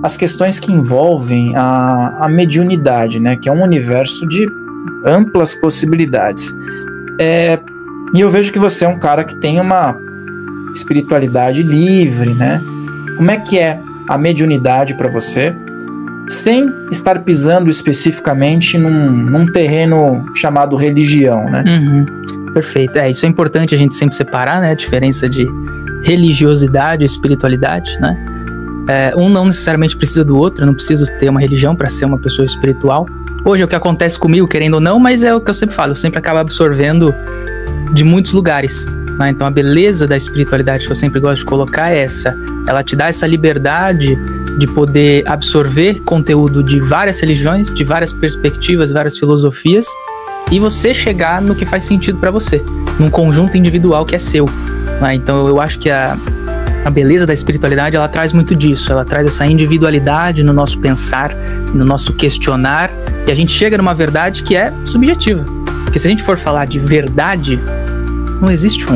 as questões que envolvem a mediunidade, né? Que é um universo de amplas possibilidades. E eu vejo que você é um cara que tem uma espiritualidade livre, né? Como é que é a mediunidade para você, sem estar pisando especificamente num terreno chamado religião, né? Perfeito. Isso é importante a gente sempre separar, né? A diferença de religiosidade e espiritualidade, né? Um não necessariamente precisa do outro, eu não preciso ter uma religião para ser uma pessoa espiritual. Hoje é o que acontece comigo, querendo ou não, mas é o que eu sempre falo, eu sempre acabo absorvendo de muitos lugares, né? Então a beleza da espiritualidade que eu sempre gosto de colocar é essa. Ela te dá essa liberdade de poder absorver conteúdo de várias religiões, de várias perspectivas, várias filosofias, e você chegar no que faz sentido para você, num conjunto individual que é seu, né? Então eu acho que a beleza da espiritualidade, ela traz muito disso, ela traz essa individualidade no nosso pensar, no nosso questionar, e a gente chega numa verdade que é subjetiva. Porque se a gente for falar de verdade, não existe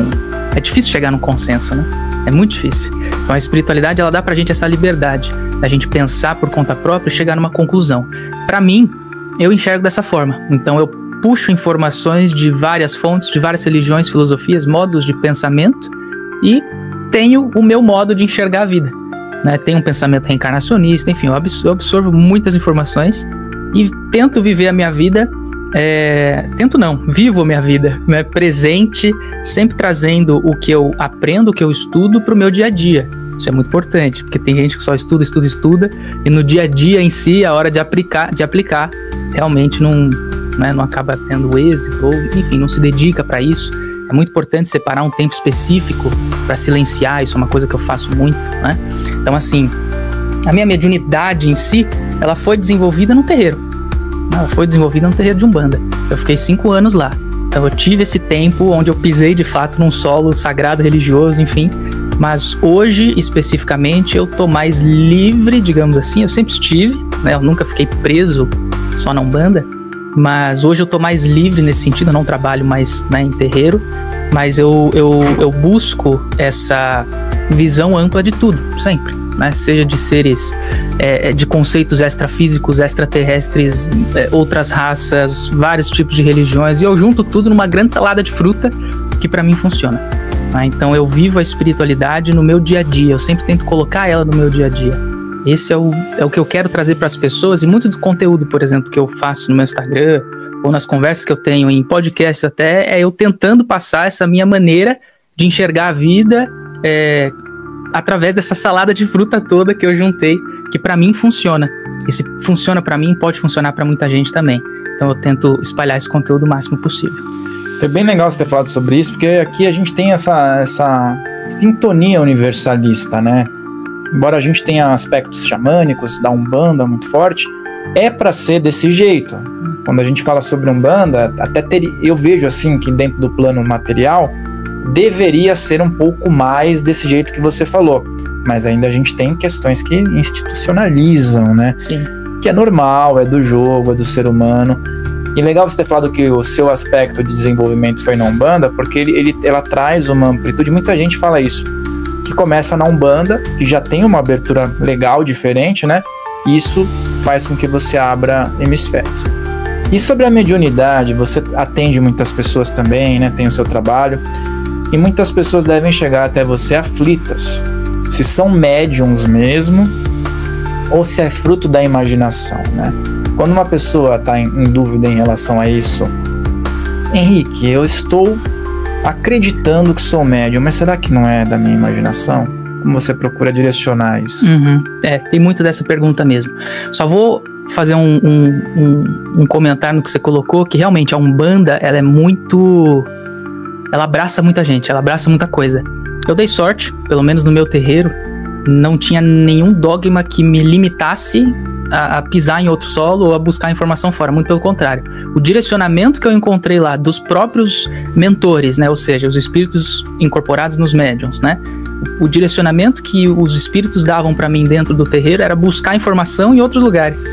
é difícil chegar num consenso, né? É muito difícil. Então a espiritualidade, ela dá pra gente essa liberdade, da gente pensar por conta própria e chegar numa conclusão. Pra mim, eu enxergo dessa forma. Então eu puxo informações de várias fontes, de várias religiões, filosofias, modos de pensamento, e tenho o meu modo de enxergar a vida, né? Tenho um pensamento reencarnacionista, enfim, eu absorvo muitas informações e tento viver a minha vida, vivo a minha vida, né? Presente, sempre trazendo o que eu aprendo, o que eu estudo para o meu dia a dia. Isso é muito importante, porque tem gente que só estuda, e no dia a dia em si, a hora de aplicar realmente não acaba tendo êxito, ou enfim, não se dedica para isso. É muito importante separar um tempo específico para silenciar, isso é uma coisa que eu faço muito, né? Então, assim, a minha mediunidade em si, ela foi desenvolvida num terreiro. Ela foi desenvolvida num terreiro de Umbanda. Eu fiquei 5 anos lá. Então, eu tive esse tempo onde eu pisei, de fato, num solo sagrado, religioso, enfim. Mas hoje, especificamente, eu tô mais livre, digamos assim. Eu sempre estive, né? Eu nunca fiquei preso só na Umbanda. Mas hoje eu tô mais livre nesse sentido, eu não trabalho mais, né, em terreiro, mas eu busco essa visão ampla de tudo, sempre, né? Seja de seres, de conceitos extrafísicos, extraterrestres, outras raças, vários tipos de religiões, e eu junto tudo numa grande salada de fruta que pra mim funciona, né? Então eu vivo a espiritualidade no meu dia a dia, eu sempre tento colocar ela no meu dia a dia. Esse é o que eu quero trazer para as pessoas, e muito do conteúdo, por exemplo, que eu faço no meu Instagram, ou nas conversas que eu tenho em podcast até, é eu tentando passar essa minha maneira de enxergar a vida através dessa salada de fruta toda que eu juntei, que para mim funciona. E se funciona para mim, pode funcionar para muita gente também. Então eu tento espalhar esse conteúdo o máximo possível. É bem legal você ter falado sobre isso, porque aqui a gente tem essa sintonia universalista, né? Embora a gente tenha aspectos xamânicos da Umbanda muito forte, é para ser desse jeito. Quando a gente fala sobre Umbanda, eu vejo assim que dentro do plano material deveria ser um pouco mais desse jeito que você falou, mas ainda a gente tem questões que institucionalizam, né? Sim. Que é normal, é do jogo, é do ser humano. E legal você ter falado que o seu aspecto de desenvolvimento foi na Umbanda, porque ela traz uma amplitude, muita gente fala isso, que começa na Umbanda, que já tem uma abertura legal, diferente, né? E isso faz com que você abra hemisférios. E sobre a mediunidade, você atende muitas pessoas também, né? Tem o seu trabalho. E muitas pessoas devem chegar até você aflitas. Se são médiums mesmo, ou se é fruto da imaginação, né? Quando uma pessoa está em dúvida em relação a isso, Henrique, eu estou acreditando que sou médium, mas será que não é da minha imaginação? Como você procura direcionar isso? Tem muito dessa pergunta mesmo. Só vou fazer um comentário no que você colocou, que realmente a Umbanda, ela abraça muita gente, ela abraça muita coisa. Eu dei sorte, pelo menos no meu terreiro, não tinha nenhum dogma que me limitasse a pisar em outro solo ou a buscar informação fora, muito pelo contrário. O direcionamento que eu encontrei lá dos próprios mentores, né, ou seja, os espíritos incorporados nos médiuns, né, o direcionamento que os espíritos davam para mim dentro do terreiro era buscar informação em outros lugares.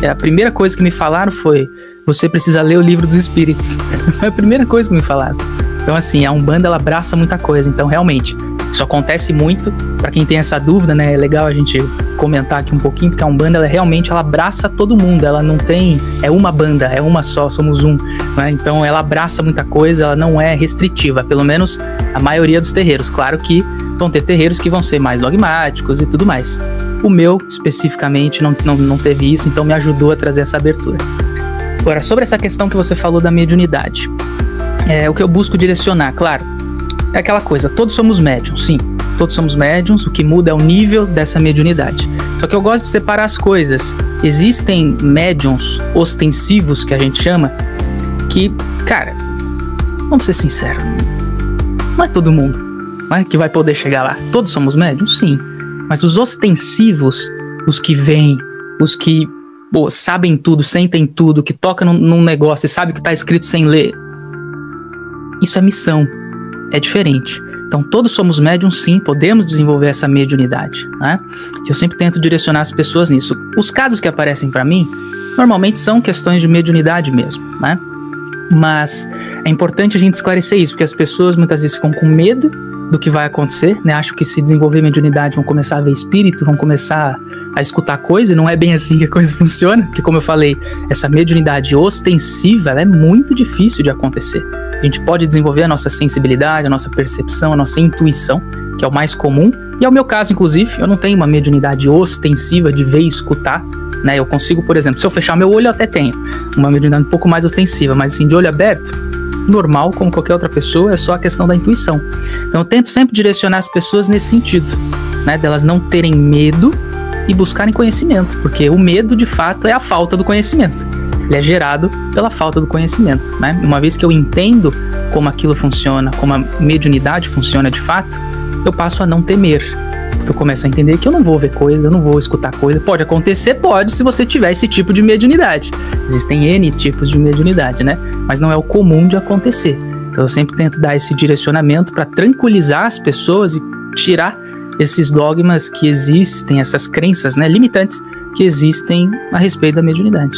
A primeira coisa que me falaram foi: você precisa ler o livro dos espíritos. Foi a primeira coisa que me falaram. Então, assim, a Umbanda, ela abraça muita coisa. Então, realmente, Isso acontece muito, para quem tem essa dúvida, né? É legal a gente comentar aqui um pouquinho, porque a Umbanda, ela abraça todo mundo, ela não tem, é uma banda, é uma só, somos um, né? Então ela abraça muita coisa, ela não é restritiva, pelo menos a maioria dos terreiros. Claro que vão ter terreiros que vão ser mais dogmáticos e tudo mais. O meu, especificamente, não teve isso, então me ajudou a trazer essa abertura. Agora, sobre essa questão que você falou da mediunidade, o que eu busco direcionar, claro, é aquela coisa, todos somos médiuns, sim, todos somos médiuns, o que muda é o nível dessa mediunidade. Só que eu gosto de separar as coisas. Existem médiuns ostensivos, que a gente chama, que, cara, vamos ser sinceros, não é todo mundo, né, que vai poder chegar lá. Todos somos médiuns, sim, mas os ostensivos, os que vêm, os que sabem tudo, sentem tudo, que tocam num negócio e sabe o que está escrito sem ler, isso é missão, é diferente. Então todos somos médiums, sim, podemos desenvolver essa mediunidade, né? Eu sempre tento direcionar as pessoas nisso. Os casos que aparecem para mim, normalmente são questões de mediunidade mesmo, né? Mas é importante a gente esclarecer isso, porque as pessoas muitas vezes ficam com medo do que vai acontecer, né? Acham que se desenvolver mediunidade vão começar a ver espírito, vão começar a escutar coisa, e não é bem assim que a coisa funciona, porque como eu falei, essa mediunidade ostensiva, ela é muito difícil de acontecer. A gente pode desenvolver a nossa sensibilidade, a nossa percepção, a nossa intuição, que é o mais comum, e é o meu caso, inclusive, eu não tenho uma mediunidade ostensiva de ver e escutar, né? Eu consigo, por exemplo, se eu fechar meu olho, eu até tenho uma mediunidade um pouco mais ostensiva, mas assim, de olho aberto, normal, como qualquer outra pessoa, é só a questão da intuição. Então eu tento sempre direcionar as pessoas nesse sentido, né? Delas não terem medo e buscarem conhecimento, porque o medo, de fato, é a falta do conhecimento. Ele é gerado pela falta do conhecimento, né? Uma vez que eu entendo como aquilo funciona, como a mediunidade funciona de fato, eu passo a não temer, porque eu começo a entender que eu não vou ver coisa, eu não vou escutar coisa. Pode acontecer, pode, se você tiver esse tipo de mediunidade. Existem N tipos de mediunidade, né? Mas não é o comum de acontecer. Então eu sempre tento dar esse direcionamento para tranquilizar as pessoas e tirar esses dogmas que existem, essas crenças, né, limitantes que existem a respeito da mediunidade.